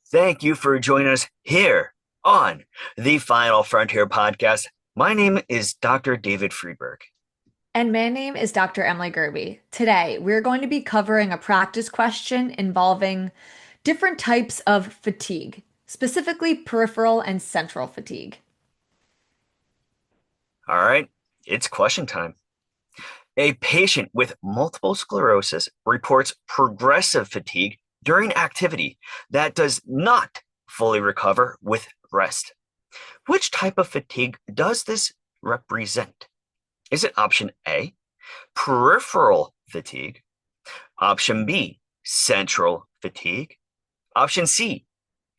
Thank you for joining us here on the Final Frontier podcast. My name is Dr. David Friedberg. And my name is Dr. Emily Gerby. Today, we're going to be covering a practice question involving different types of fatigue, specifically peripheral and central fatigue. All right, it's question time. A patient with multiple sclerosis reports progressive fatigue during activity that does not fully recover with rest. Which type of fatigue does this represent? Is it option A, peripheral fatigue? Option B, central fatigue? Option C,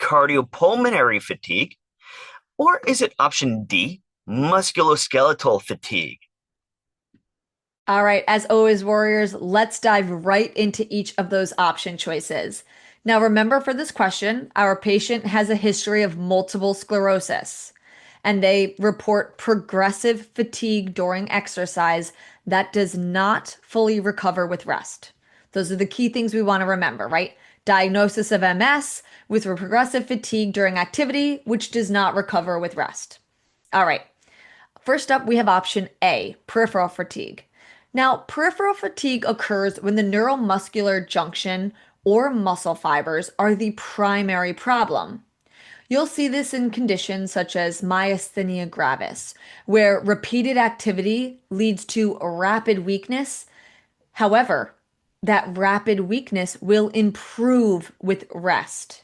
cardiopulmonary fatigue? Or is it option D, musculoskeletal fatigue? All right, as always, warriors, let's dive right into each of those option choices. Now, remember for this question, our patient has a history of multiple sclerosis, and they report progressive fatigue during exercise that does not fully recover with rest. Those are the key things we want to remember, right? Diagnosis of MS with progressive fatigue during activity, which does not recover with rest. All right, first up, we have option A, peripheral fatigue. Now, peripheral fatigue occurs when the neuromuscular junction or muscle fibers are the primary problem. You'll see this in conditions such as myasthenia gravis, where repeated activity leads to rapid weakness. However, that rapid weakness will improve with rest.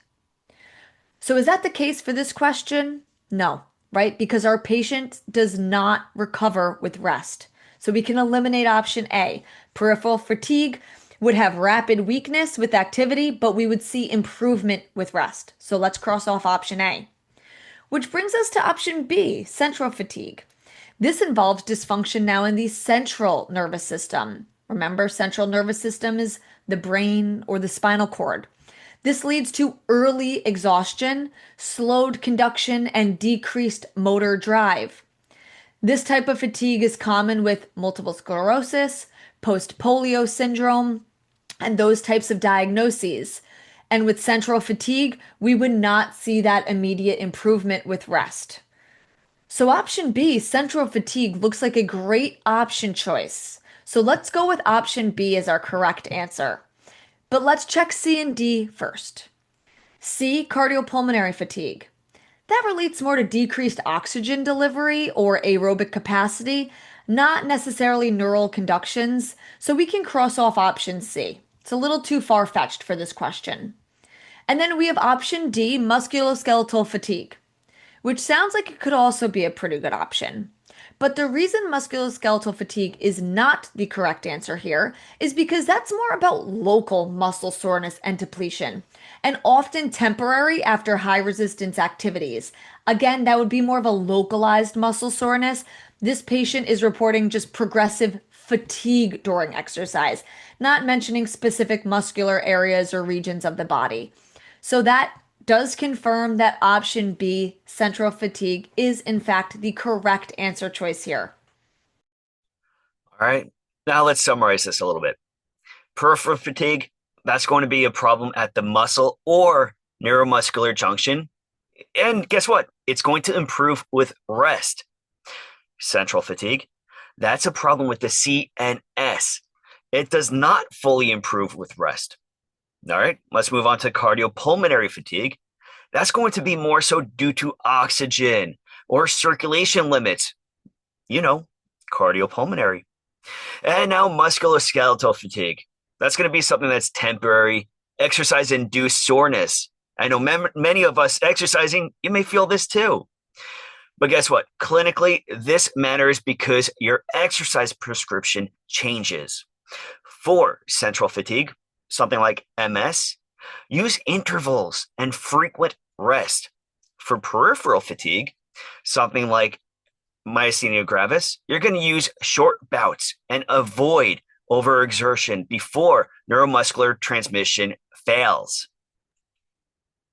So, is that the case for this question? No, right? Because our patient does not recover with rest. So, we can eliminate option A. Peripheral fatigue would have rapid weakness with activity, but we would see improvement with rest. So, let's cross off option A. Which brings us to option B, central fatigue. This involves dysfunction now in the central nervous system. Remember, central nervous system is the brain or the spinal cord. This leads to early exhaustion, slowed conduction, and decreased motor drive. This type of fatigue is common with multiple sclerosis, post polio syndrome, and those types of diagnoses. And with central fatigue, we would not see that immediate improvement with rest. So, option B, central fatigue, looks like a great option choice. So, let's go with option B as our correct answer. But let's check C and D first. C, cardiopulmonary fatigue. That relates more to decreased oxygen delivery or aerobic capacity, not necessarily neural conductions, so we can cross off option C. It's a little too far-fetched for this question. And then we have option D, musculoskeletal fatigue, which sounds like it could also be a pretty good option. But the reason musculoskeletal fatigue is not the correct answer here is because that's more about local muscle soreness and depletion, and often temporary after high resistance activities. Again, that would be more of a localized muscle soreness. This patient is reporting just progressive fatigue during exercise, not mentioning specific muscular areas or regions of the body. So that does confirm that option B, central fatigue, is in fact the correct answer choice here. All right, now let's summarize this a little bit. Peripheral fatigue, that's going to be a problem at the muscle or neuromuscular junction. And guess what? It's going to improve with rest. Central fatigue, that's a problem with the CNS. It does not fully improve with rest. All right, let's move on to cardiopulmonary fatigue. That's going to be more so due to oxygen or circulation limits. You know, cardiopulmonary. And now musculoskeletal fatigue. That's going to be something that's temporary, exercise induced soreness. I know many of us exercising, you may feel this too. But guess what? Clinically, this matters because your exercise prescription changes. For central fatigue, something like MS, use intervals and frequent rest. For peripheral fatigue, something like myasthenia gravis, you're going to use short bouts and avoid overexertion before neuromuscular transmission fails.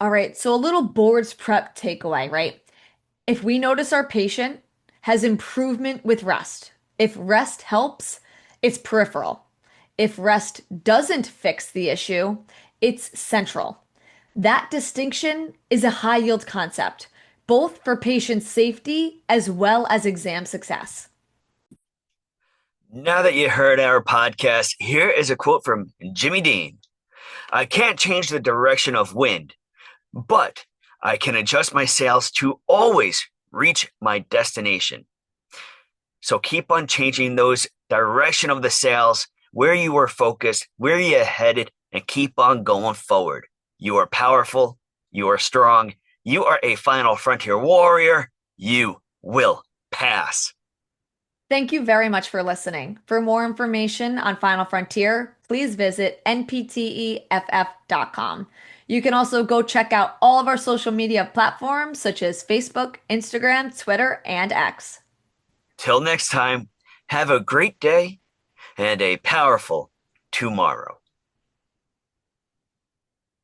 All right, so a little boards prep takeaway, right? If we notice our patient has improvement with rest, if rest helps, it's peripheral. If rest doesn't fix the issue, it's central. That distinction is a high yield concept, both for patient safety as well as exam success. Now that you heard our podcast, here is a quote from Jimmy Dean. I can't change the direction of wind, but I can adjust my sails to always reach my destination. So keep on changing those direction of the sails, where you are focused, where you are headed, and keep on going forward. You are powerful. You are strong. You are a final frontier warrior. You will pass. Thank you very much for listening. For more information on Final Frontier, please visit npteff.com. You can also go check out all of our social media platforms such as Facebook, Instagram, Twitter, and X. Till next time, have a great day and a powerful tomorrow.